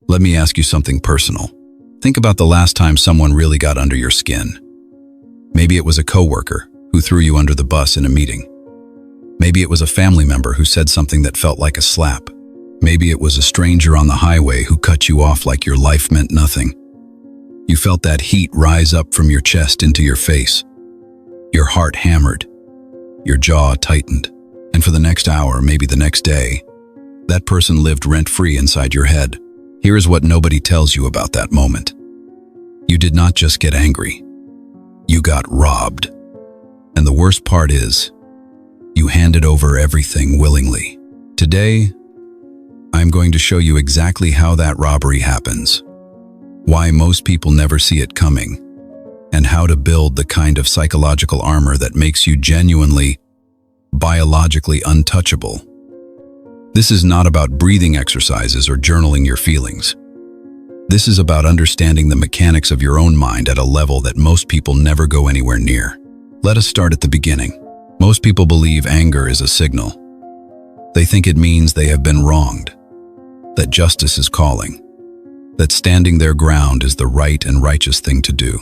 Let me ask you something personal. Think about the last time someone really got under your skin. Maybe it was a coworker who threw you under the bus in a meeting. Maybe it was a family member who said something that felt like a slap. Maybe it was a stranger on the highway who cut you off like your life meant nothing. You felt that heat rise up from your chest into your face. Your heart hammered. Your jaw tightened. And for the next hour, maybe the next day, that person lived rent-free inside your head. Here is what nobody tells you about that moment. You did not just get angry. You got robbed. And the worst part is, you handed over everything willingly. Today, I'm going to show you exactly how that robbery happens, why most people never see it coming, and how to build the kind of psychological armor that makes you genuinely, biologically untouchable. This is not about breathing exercises or journaling your feelings. This is about understanding the mechanics of your own mind at a level that most people never go anywhere near. Let us start at the beginning. Most people believe anger is a signal. They think it means they have been wronged, that justice is calling, that standing their ground is the right and righteous thing to do.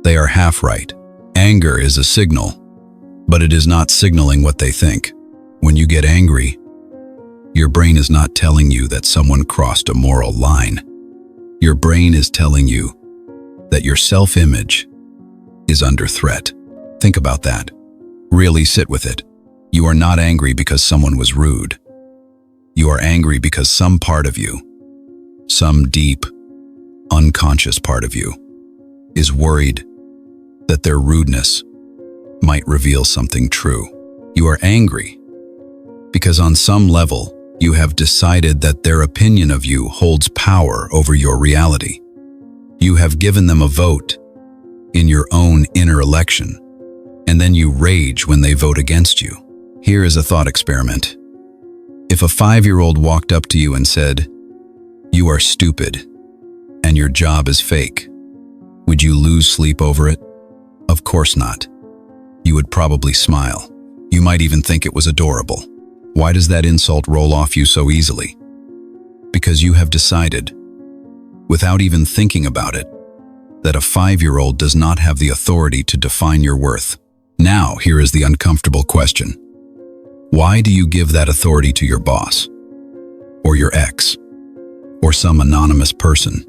They are half right. Anger is a signal, but it is not signaling what they think. When you get angry, your brain is not telling you that someone crossed a moral line. Your brain is telling you that your self-image is under threat. Think about that. Really sit with it. You are not angry because someone was rude. You are angry because some part of you, some deep, unconscious part of you, is worried that their rudeness might reveal something true. You are angry because on some level, you have decided that their opinion of you holds power over your reality. You have given them a vote in your own inner election, and then you rage when they vote against you. Here is a thought experiment. If a 5-year-old walked up to you and said, "You are stupid, and your job is fake," would you lose sleep over it? Of course not. You would probably smile. You might even think it was adorable. Why does that insult roll off you so easily? Because you have decided, without even thinking about it, that a 5-year-old does not have the authority to define your worth. Now, here is the uncomfortable question. Why do you give that authority to your boss, or your ex, or some anonymous person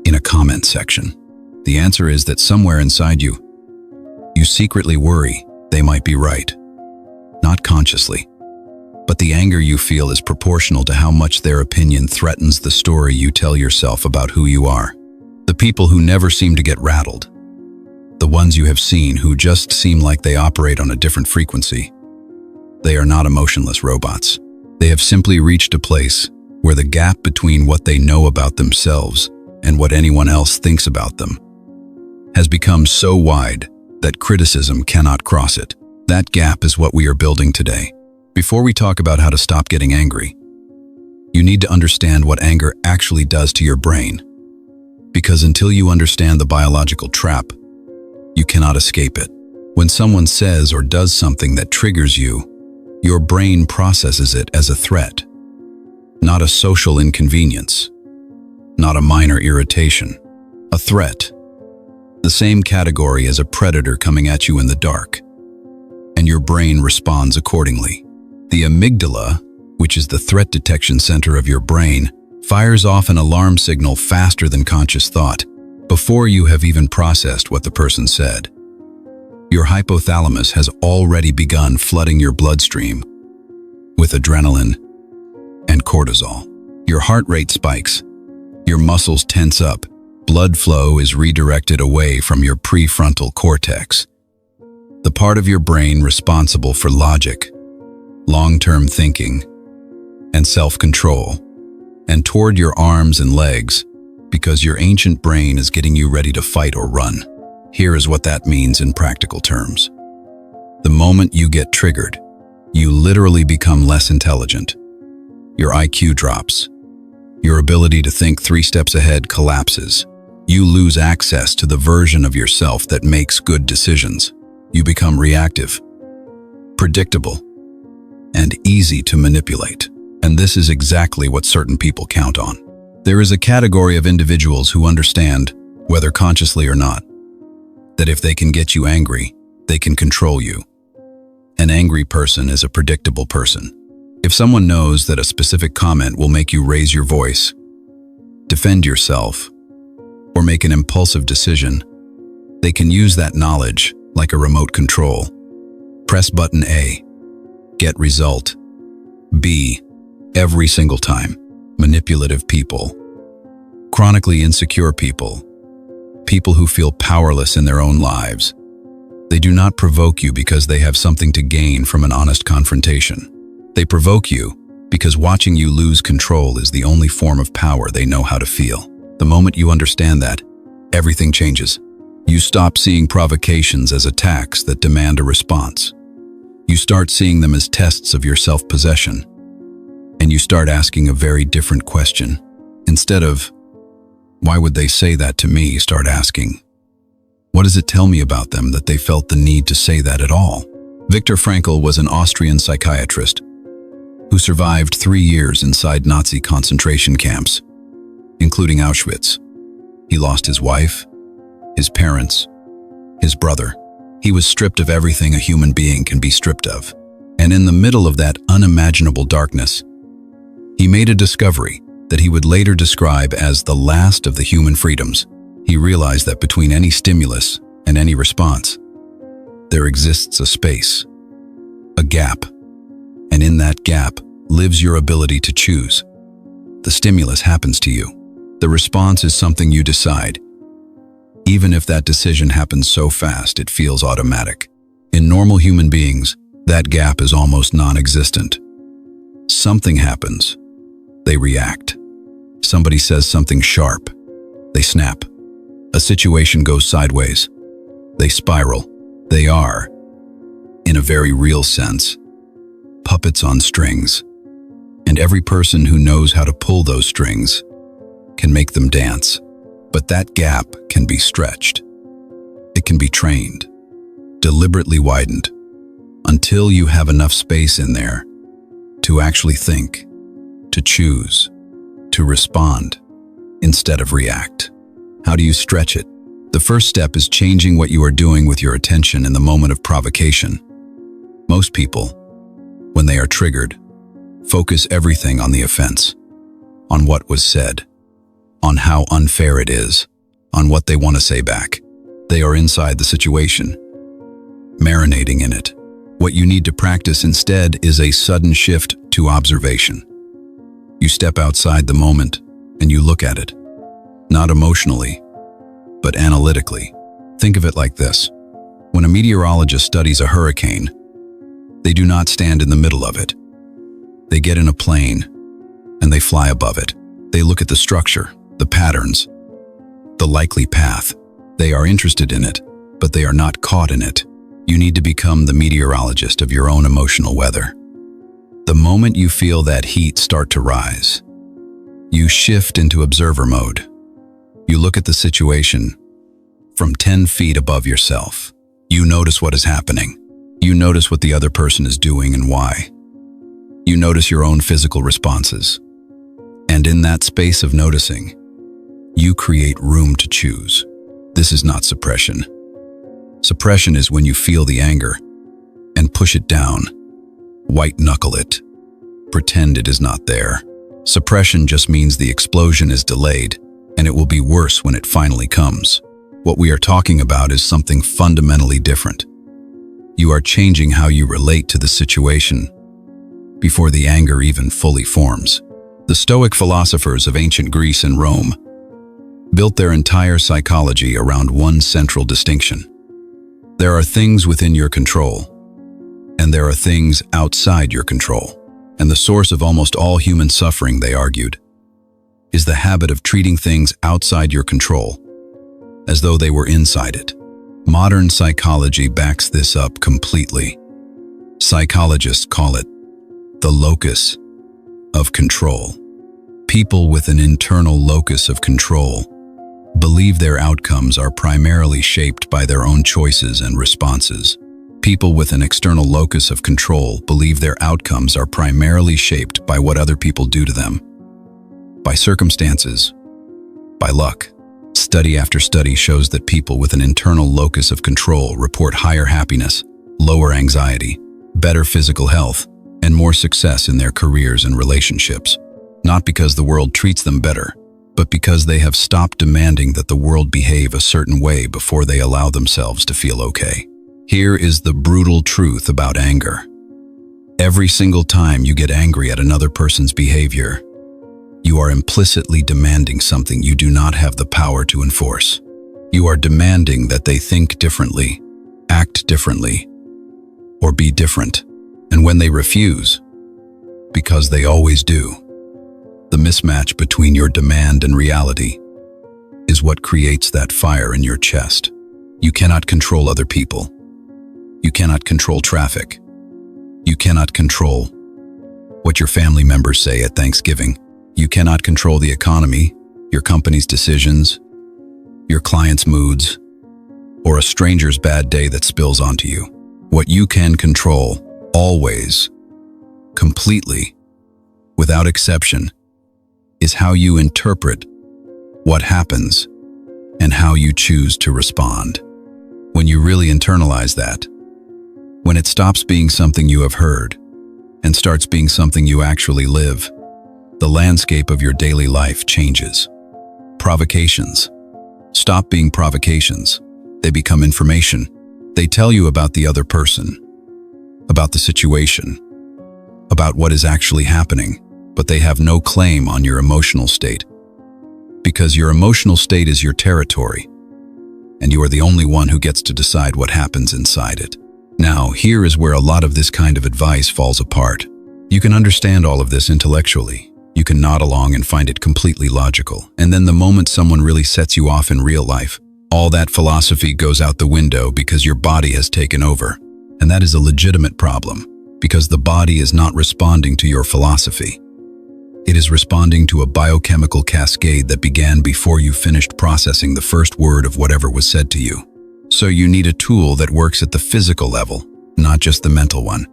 in a comment section? The answer is that somewhere inside you, you secretly worry they might be right. Not consciously, but the anger you feel is proportional to how much their opinion threatens the story you tell yourself about who you are. The people who never seem to get rattled, the ones you have seen who just seem like they operate on a different frequency, they are not emotionless robots. They have simply reached a place where the gap between what they know about themselves and what anyone else thinks about them has become so wide that criticism cannot cross it. That gap is what we are building today. Before we talk about how to stop getting angry, you need to understand what anger actually does to your brain. Because until you understand the biological trap, you cannot escape it. When someone says or does something that triggers you, your brain processes it as a threat, not a social inconvenience, not a minor irritation, a threat. The same category as a predator coming at you in the dark, and your brain responds accordingly. The amygdala, which is the threat detection center of your brain, fires off an alarm signal faster than conscious thought, before you have even processed what the person said. Your hypothalamus has already begun flooding your bloodstream with adrenaline and cortisol. Your heart rate spikes, your muscles tense up, blood flow is redirected away from your prefrontal cortex, the part of your brain responsible for logic, long-term thinking, and self-control, and toward your arms and legs, because your ancient brain is getting you ready to fight or run. Here is what that means in practical terms. The moment you get triggered, you literally become less intelligent. Your IQ drops. Your ability to think 3 steps ahead collapses. You lose access to the version of yourself that makes good decisions. You become reactive, predictable, and easy to manipulate. And this is exactly what certain people count on. There is a category of individuals who understand, whether consciously or not, that if they can get you angry, they can control you. An angry person is a predictable person. If someone knows that a specific comment will make you raise your voice, defend yourself, or make an impulsive decision, they can use that knowledge like a remote control. Press button A, get result. B, every single time. Manipulative people, chronically insecure people, people who feel powerless in their own lives. They do not provoke you because they have something to gain from an honest confrontation. They provoke you because watching you lose control is the only form of power they know how to feel. The moment you understand that, everything changes. You stop seeing provocations as attacks that demand a response. You start seeing them as tests of your self-possession. And you start asking a very different question. Instead of, why would they say that to me? Start asking, what does it tell me about them that they felt the need to say that at all? Viktor Frankl was an Austrian psychiatrist who survived 3 years inside Nazi concentration camps, including Auschwitz. He lost his wife, his parents, his brother. He was stripped of everything a human being can be stripped of. And in the middle of that unimaginable darkness, he made a discovery that he would later describe as the last of the human freedoms. He realized that between any stimulus and any response, there exists a space, a gap, and in that gap lives your ability to choose. The stimulus happens to you. The response is something you decide. Even if that decision happens so fast, it feels automatic. In normal human beings, that gap is almost non-existent. Something happens. They react. Somebody says something sharp. They snap. A situation goes sideways. They spiral. They are, in a very real sense, puppets on strings. And every person who knows how to pull those strings can make them dance. But that gap can be stretched. It can be trained, deliberately widened, until you have enough space in there to actually think, to choose, to respond, instead of react. How do you stretch it? The first step is changing what you are doing with your attention in the moment of provocation. Most people, when they are triggered, focus everything on the offense, on what was said, on how unfair it is, on what they want to say back. They are inside the situation, marinating in it. What you need to practice instead is a sudden shift to observation. You step outside the moment and you look at it, not emotionally, but analytically. Think of it like this. When a meteorologist studies a hurricane, they do not stand in the middle of it. They get in a plane and they fly above it. They look at the structure, the patterns, the likely path. They are interested in it, but they are not caught in it. You need to become the meteorologist of your own emotional weather. The moment you feel that heat start to rise, you shift into observer mode. You look at the situation from 10 feet above yourself. You notice what is happening. You notice what the other person is doing and why. You notice your own physical responses. And in that space of noticing, you create room to choose. This is not suppression. Suppression is when you feel the anger and push it down, white-knuckle it, pretend it is not there. Suppression just means the explosion is delayed, and it will be worse when it finally comes. What we are talking about is something fundamentally different. You are changing how you relate to the situation before the anger even fully forms. The Stoic philosophers of ancient Greece and Rome built their entire psychology around one central distinction. There are things within your control, and there are things outside your control. And the source of almost all human suffering, they argued, is the habit of treating things outside your control as though they were inside it. Modern psychology backs this up completely. Psychologists call it the locus of control. People with an internal locus of control believe their outcomes are primarily shaped by their own choices and responses. People with an external locus of control believe their outcomes are primarily shaped by what other people do to them. by circumstances, by luck. Study after study shows that people with an internal locus of control report higher happiness, lower anxiety, better physical health, and more success in their careers and relationships. Not because the world treats them better, but because they have stopped demanding that the world behave a certain way before they allow themselves to feel okay. Here is the brutal truth about anger. Every single time you get angry at another person's behavior, you are implicitly demanding something you do not have the power to enforce. You are demanding that they think differently, act differently, or be different. And when they refuse, because they always do, the mismatch between your demand and reality is what creates that fire in your chest. You cannot control other people. You cannot control traffic. You cannot control what your family members say at Thanksgiving. You cannot control the economy, your company's decisions, your client's moods, or a stranger's bad day that spills onto you. What you can control, always, completely, without exception, is how you interpret what happens and how you choose to respond. When you really internalize that, when it stops being something you have heard and starts being something you actually live, the landscape of your daily life changes. Provocations stop being provocations. They become information. They tell you about the other person, about the situation, about what is actually happening, but they have no claim on your emotional state. Because your emotional state is your territory, and you are the only one who gets to decide what happens inside it. Now, here is where a lot of this kind of advice falls apart. You can understand all of this intellectually. You can nod along and find it completely logical. And then the moment someone really sets you off in real life, all that philosophy goes out the window because your body has taken over. And that is a legitimate problem, because the body is not responding to your philosophy. It is responding to a biochemical cascade that began before you finished processing the first word of whatever was said to you. So you need a tool that works at the physical level, not just the mental one.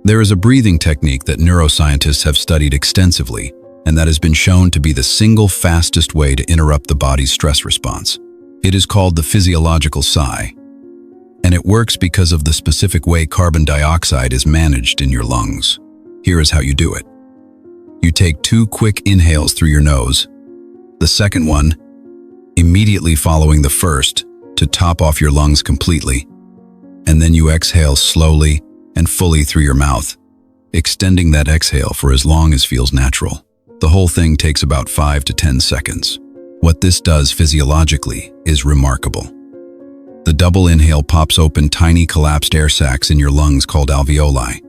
There is a breathing technique that neuroscientists have studied extensively, and that has been shown to be the single fastest way to interrupt the body's stress response. It is called the physiological sigh, and it works because of the specific way carbon dioxide is managed in your lungs. Here is how you do it. You take 2 quick inhales through your nose, the second one immediately following the first to top off your lungs completely, and then you exhale slowly and fully through your mouth, extending that exhale for as long as feels natural. The whole thing takes about 5 to 10 seconds. What this does physiologically is remarkable. The double inhale pops open tiny collapsed air sacs in your lungs called alveoli,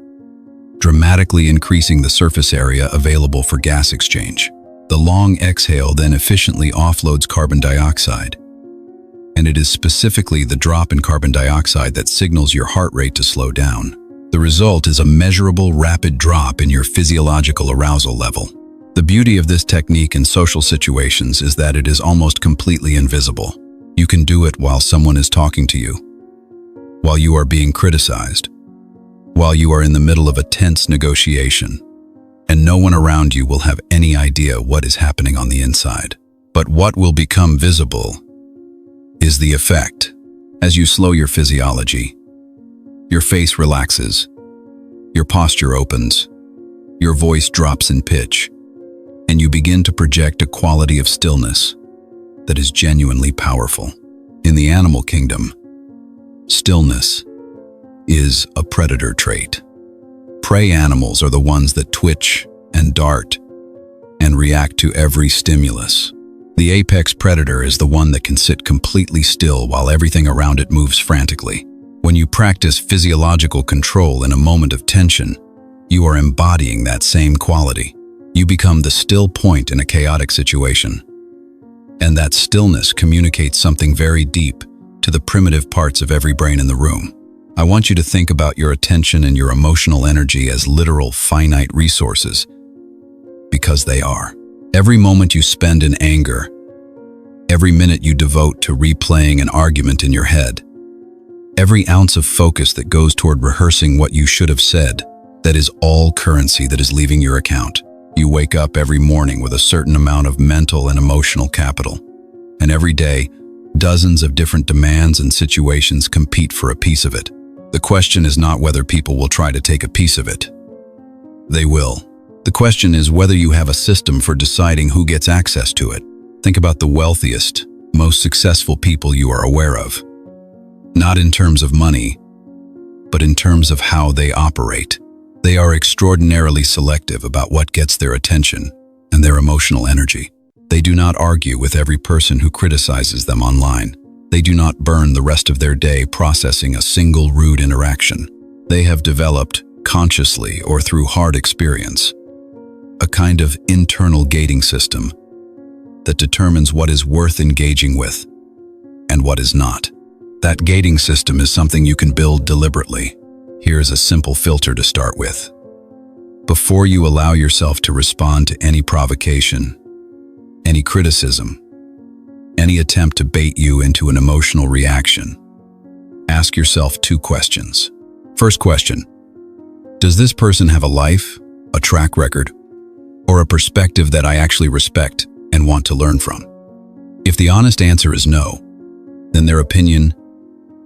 dramatically increasing the surface area available for gas exchange. The long exhale then efficiently offloads carbon dioxide, and it is specifically the drop in carbon dioxide that signals your heart rate to slow down. The result is a measurable, rapid drop in your physiological arousal level. The beauty of this technique in social situations is that it is almost completely invisible. You can do it while someone is talking to you, while you are being criticized, while you are in the middle of a tense negotiation, and no one around you will have any idea what is happening on the inside. But what will become visible is the effect. As you slow your physiology, your face relaxes, your posture opens, your voice drops in pitch, and you begin to project a quality of stillness that is genuinely powerful. In the animal kingdom, stillness is a predator trait. Prey animals are the ones that twitch and dart and react to every stimulus. The apex predator is the one that can sit completely still while everything around it moves frantically. When you practice physiological control in a moment of tension, you are embodying that same quality. You become the still point in a chaotic situation. And that stillness communicates something very deep to the primitive parts of every brain in the room. I want you to think about your attention and your emotional energy as literal finite resources, because they are. Every moment you spend in anger, every minute you devote to replaying an argument in your head, every ounce of focus that goes toward rehearsing what you should have said, that is all currency that is leaving your account. You wake up every morning with a certain amount of mental and emotional capital. And every day, dozens of different demands and situations compete for a piece of it. The question is not whether people will try to take a piece of it. They will. The question is whether you have a system for deciding who gets access to it. Think about the wealthiest, most successful people you are aware of. Not in terms of money, but in terms of how they operate. They are extraordinarily selective about what gets their attention and their emotional energy. They do not argue with every person who criticizes them online. They do not burn the rest of their day processing a single rude interaction. They have developed, consciously or through hard experience, a kind of internal gating system that determines what is worth engaging with and what is not. That gating system is something you can build deliberately. Here's a simple filter to start with. Before you allow yourself to respond to any provocation, any criticism, any attempt to bait you into an emotional reaction, ask yourself 2 questions. First question, does this person have a life, a track record, or a perspective that I actually respect and want to learn from? If the honest answer is no, then their opinion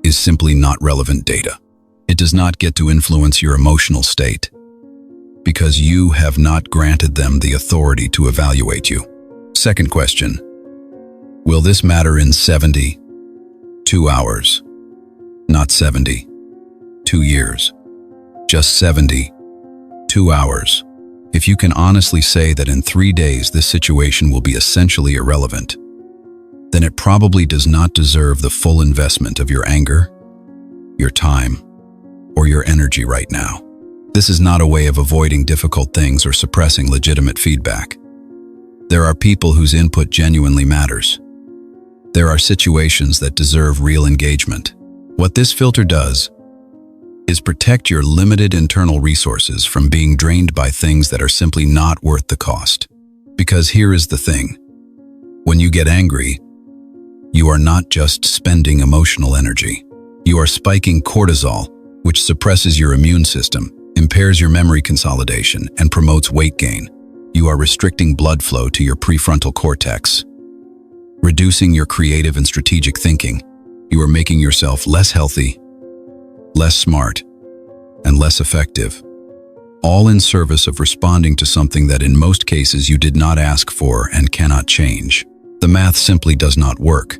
is simply not relevant data. It does not get to influence your emotional state because you have not granted them the authority to evaluate you. Second question, will this matter in 72 hours? Not 72 years, just 72 hours. If you can honestly say that in 3 days this situation will be essentially irrelevant, then it probably does not deserve the full investment of your anger, your time, or your energy right now. This is not a way of avoiding difficult things or suppressing legitimate feedback. There are people whose input genuinely matters. There are situations that deserve real engagement. What this filter does is protect your limited internal resources from being drained by things that are simply not worth the cost. Because here is the thing. When you get angry, you are not just spending emotional energy. You are spiking cortisol, which suppresses your immune system, impairs your memory consolidation, and promotes weight gain. You are restricting blood flow to your prefrontal cortex, reducing your creative and strategic thinking. You are making yourself less healthy, less smart, and less effective, all in service of responding to something that in most cases you did not ask for and cannot change. The math simply does not work.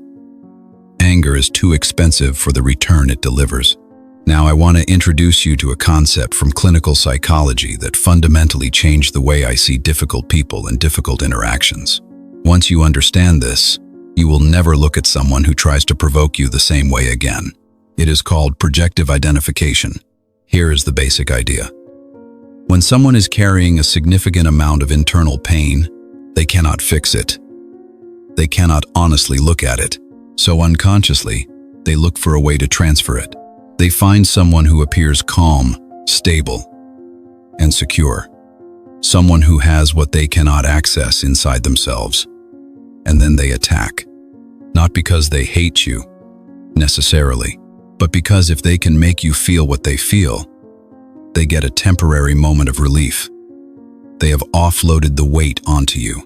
Anger is too expensive for the return it delivers. Now I want to introduce you to a concept from clinical psychology that fundamentally changed the way I see difficult people and difficult interactions. Once you understand this, you will never look at someone who tries to provoke you the same way again. It is called projective identification. Here is the basic idea. When someone is carrying a significant amount of internal pain, they cannot fix it. They cannot honestly look at it. So unconsciously, they look for a way to transfer it. They find someone who appears calm, stable, and secure. Someone who has what they cannot access inside themselves. And then they attack. Not because they hate you, necessarily, but because if they can make you feel what they feel, they get a temporary moment of relief. They have offloaded the weight onto you.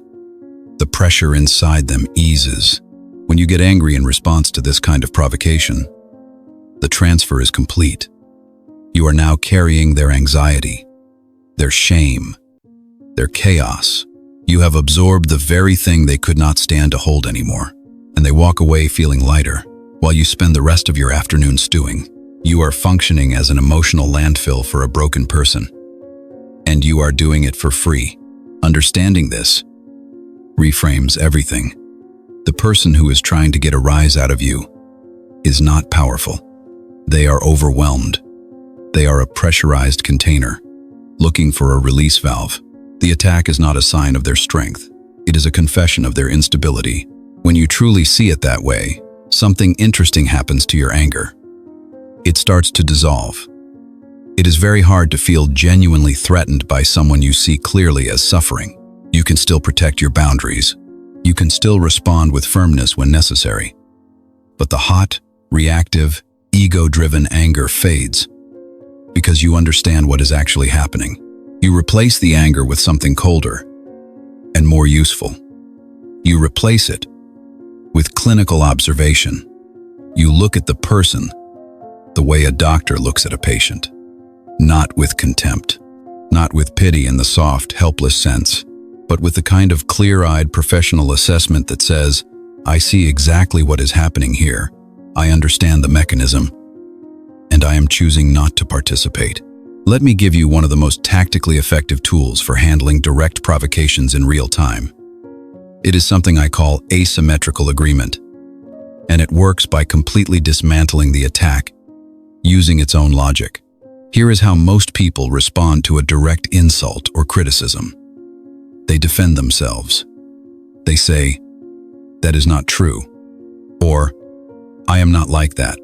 The pressure inside them eases. When you get angry in response to this kind of provocation, the transfer is complete. You are now carrying their anxiety, their shame, their chaos. You have absorbed the very thing they could not stand to hold anymore, and they walk away feeling lighter, while you spend the rest of your afternoon stewing. You are functioning as an emotional landfill for a broken person, and you are doing it for free. Understanding this reframes everything. The person who is trying to get a rise out of you is not powerful. They are overwhelmed. They are a pressurized container, looking for a release valve. The attack is not a sign of their strength. It is a confession of their instability. When you truly see it that way, something interesting happens to your anger. It starts to dissolve. It is very hard to feel genuinely threatened by someone you see clearly as suffering. You can still protect your boundaries. You can still respond with firmness when necessary. But the hot, reactive, ego-driven anger fades because you understand what is actually happening. You replace the anger with something colder, and more useful. You replace it with clinical observation. You look at the person the way a doctor looks at a patient, not with contempt, not with pity in the soft, helpless sense, but with the kind of clear-eyed professional assessment that says, I see exactly what is happening here, I understand the mechanism, and I am choosing not to participate. Let me give you one of the most tactically effective tools for handling direct provocations in real time. It is something I call asymmetrical agreement, and it works by completely dismantling the attack, using its own logic. Here is how most people respond to a direct insult or criticism. They defend themselves. They say, that is not true, or I am not like that,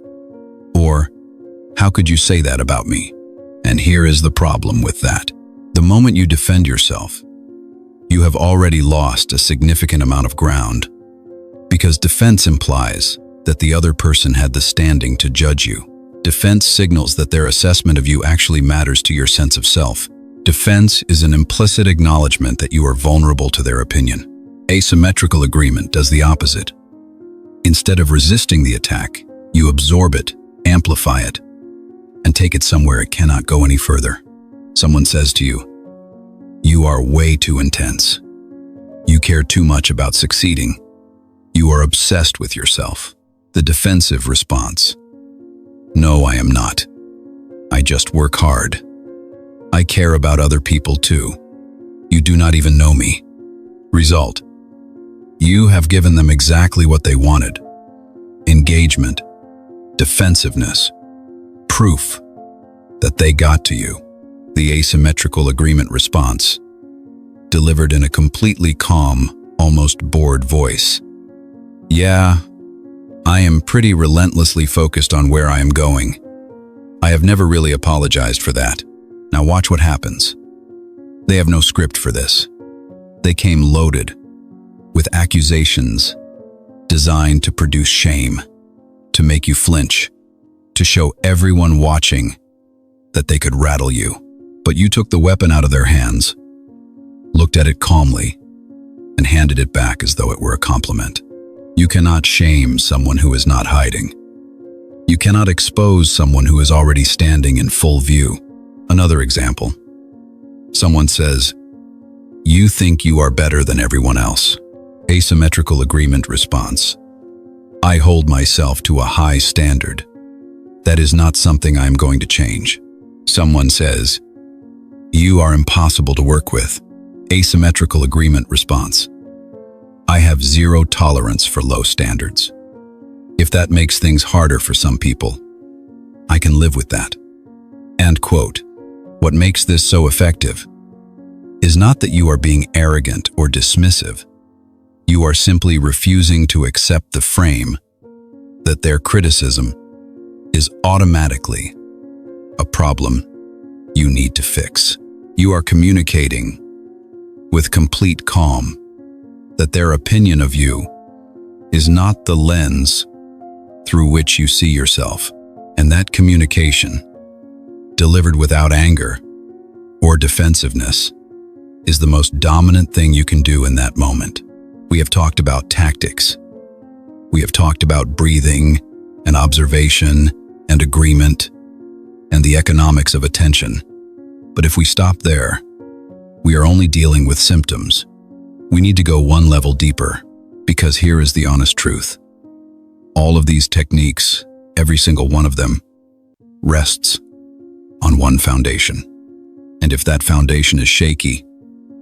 or how could you say that about me? And here is the problem with that. The moment you defend yourself, you have already lost a significant amount of ground, because defense implies that the other person had the standing to judge you. Defense signals that their assessment of you actually matters to your sense of self. Defense is an implicit acknowledgement that you are vulnerable to their opinion. Asymmetrical agreement does the opposite. Instead of resisting the attack, you absorb it, amplify it, and take it somewhere it cannot go any further. Someone says to you, you are way too intense. You care too much about succeeding. You are obsessed with yourself. The defensive response, no, I am not. I just work hard. I care about other people too. You do not even know me. Result, you have given them exactly what they wanted. Engagement, defensiveness, proof that they got to you. The asymmetrical agreement response, delivered in a completely calm, almost bored voice. Yeah, I am pretty relentlessly focused on where I am going. I have never really apologized for that. Now watch what happens. They have no script for this. They came loaded with accusations designed to produce shame, to make you flinch, to show everyone watching that they could rattle you. But you took the weapon out of their hands, looked at it calmly, and handed it back as though it were a compliment. You cannot shame someone who is not hiding. You cannot expose someone who is already standing in full view. Another example. Someone says, you think you are better than everyone else. Asymmetrical agreement response. I hold myself to a high standard. That is not something I am going to change. Someone says, you are impossible to work with. Asymmetrical agreement response. I have zero tolerance for low standards. If that makes things harder for some people, I can live with that. And quote, what makes this so effective is not that you are being arrogant or dismissive. You are simply refusing to accept the frame that their criticism is automatically a problem you need to fix. You are communicating with complete calm that their opinion of you is not the lens through which you see yourself. And that communication, delivered without anger or defensiveness, is the most dominant thing you can do in that moment. We have talked about tactics. We have talked about breathing and observation and agreement and the economics of attention. But if we stop there, we are only dealing with symptoms. We need to go one level deeper, because here is the honest truth. All of these techniques, every single one of them, rests on one foundation. And if that foundation is shaky,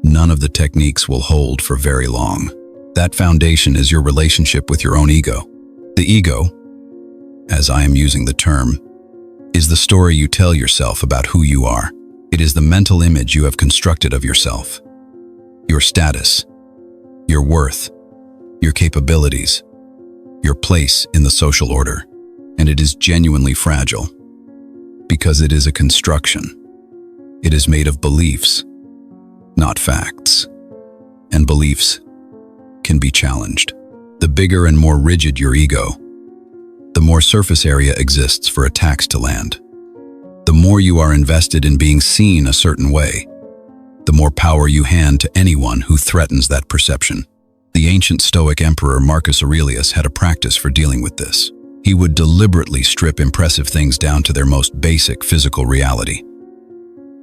none of the techniques will hold for very long. That foundation is your relationship with your own ego. The ego, as I am using the term, is the story you tell yourself about who you are. It is the mental image you have constructed of yourself, your status, your worth, your capabilities, your place in the social order. And it is genuinely fragile because it is a construction. It is made of beliefs, not facts. And beliefs can be challenged. The bigger and more rigid your ego, the more surface area exists for attacks to land. The more you are invested in being seen a certain way, the more power you hand to anyone who threatens that perception. The ancient Stoic emperor Marcus Aurelius had a practice for dealing with this. He would deliberately strip impressive things down to their most basic physical reality,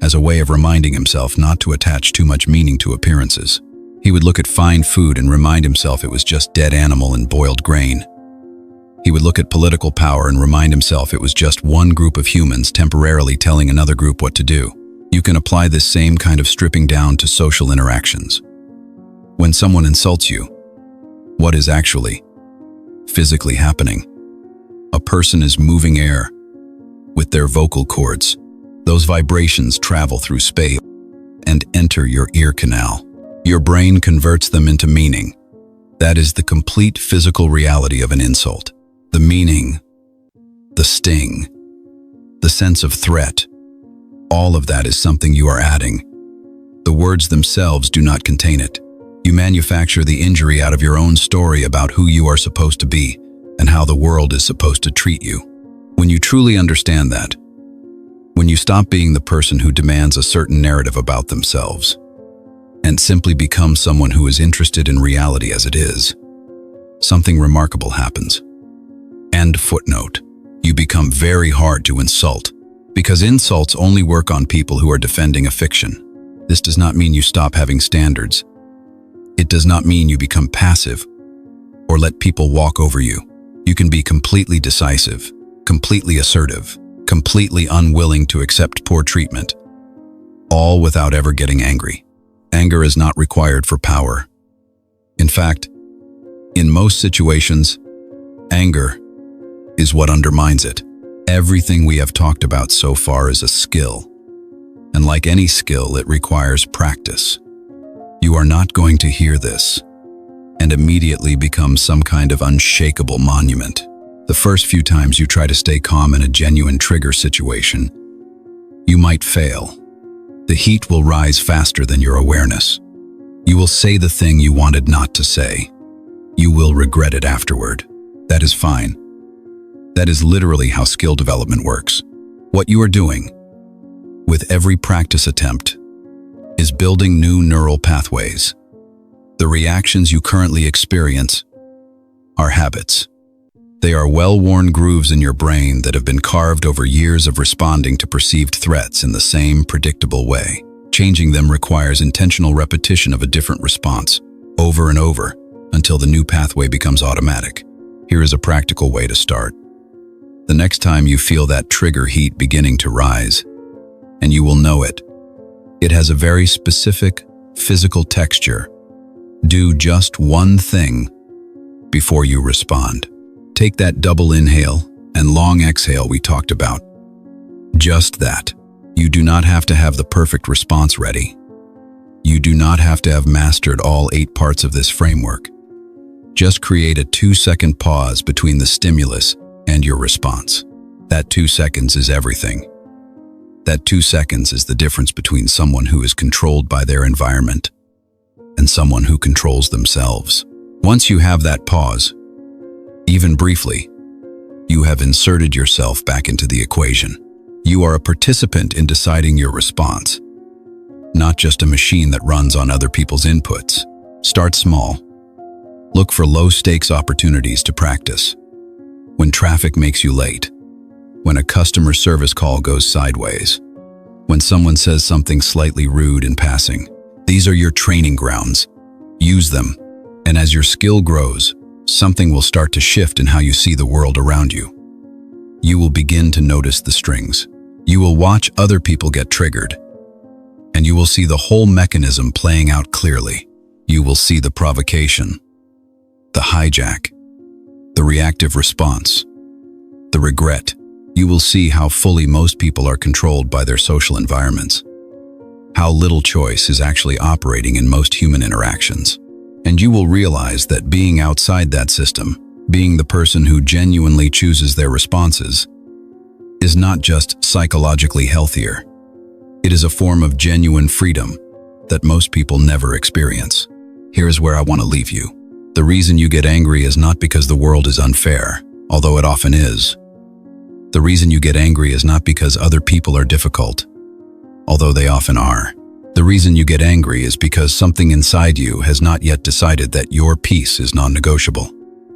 as a way of reminding himself not to attach too much meaning to appearances. He would look at fine food and remind himself it was just dead animal and boiled grain. He would look at political power and remind himself it was just one group of humans temporarily telling another group what to do. You can apply this same kind of stripping down to social interactions. When someone insults you, what is actually physically happening? A person is moving air with their vocal cords. Those vibrations travel through space and enter your ear canal. Your brain converts them into meaning. That is the complete physical reality of an insult. The meaning, the sting, the sense of threat, all of that is something you are adding. The words themselves do not contain it. You manufacture the injury out of your own story about who you are supposed to be and how the world is supposed to treat you. When you truly understand that, when you stop being the person who demands a certain narrative about themselves and simply become someone who is interested in reality as it is, something remarkable happens. End footnote. You become very hard to insult, because insults only work on people who are defending a fiction. This does not mean you stop having standards. It does not mean you become passive or let people walk over you. You can be completely decisive, completely assertive, completely unwilling to accept poor treatment, all without ever getting angry. Anger is not required for power. In fact, in most situations, anger is what undermines it. Everything we have talked about so far is a skill, and like any skill, it requires practice. You are not going to hear this and immediately become some kind of unshakable monument. The first few times you try to stay calm in a genuine trigger situation, you might fail. The heat will rise faster than your awareness. You will say the thing you wanted not to say. You will regret it afterward. That is fine. That is literally how skill development works. What you are doing with every practice attempt is building new neural pathways. The reactions you currently experience are habits. They are well-worn grooves in your brain that have been carved over years of responding to perceived threats in the same predictable way. Changing them requires intentional repetition of a different response, over and over, until the new pathway becomes automatic. Here is a practical way to start. The next time you feel that trigger heat beginning to rise, and you will know it, it has a very specific physical texture. Do just one thing before you respond. Take that double inhale and long exhale we talked about. Just that. You do not have to have the perfect response ready. You do not have to have mastered all 8 parts of this framework. Just create a 2-second pause between the stimulus and your response. That 2 seconds is everything. That 2 seconds is the difference between someone who is controlled by their environment and someone who controls themselves. Once you have that pause, even briefly, you have inserted yourself back into the equation. You are a participant in deciding your response, not just a machine that runs on other people's inputs. Start small. Look for low-stakes opportunities to practice. When traffic makes you late, when a customer service call goes sideways, when someone says something slightly rude in passing, these are your training grounds. Use them, and as your skill grows, something will start to shift in how you see the world around you. You will begin to notice the strings. You will watch other people get triggered, and you will see the whole mechanism playing out clearly. You will see the provocation, the hijack, the reactive response, the regret. You will see how fully most people are controlled by their social environments, how little choice is actually operating in most human interactions. And you will realize that being outside that system, being the person who genuinely chooses their responses, is not just psychologically healthier. It is a form of genuine freedom that most people never experience. Here is where I want to leave you. The reason you get angry is not because the world is unfair, although it often is. The reason you get angry is not because other people are difficult, although they often are. The reason you get angry is because something inside you has not yet decided that your peace is non-negotiable.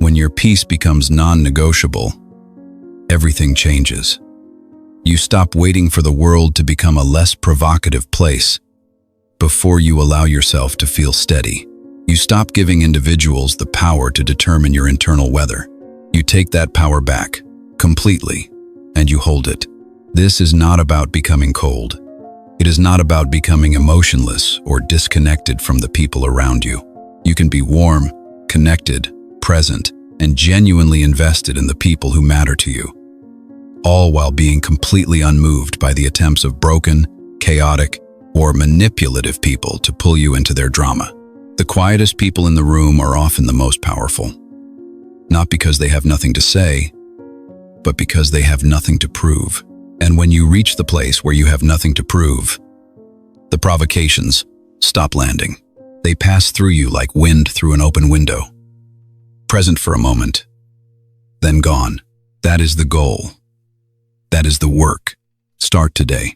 When your peace becomes non-negotiable, everything changes. You stop waiting for the world to become a less provocative place before you allow yourself to feel steady. You stop giving individuals the power to determine your internal weather. You take that power back, completely, and you hold it. This is not about becoming cold. It is not about becoming emotionless or disconnected from the people around you. You can be warm, connected, present, and genuinely invested in the people who matter to you, all while being completely unmoved by the attempts of broken, chaotic, or manipulative people to pull you into their drama. The quietest people in the room are often the most powerful, not because they have nothing to say, but because they have nothing to prove. And when you reach the place where you have nothing to prove, the provocations stop landing. They pass through you like wind through an open window. Present for a moment, then gone. That is the goal. That is the work. Start today.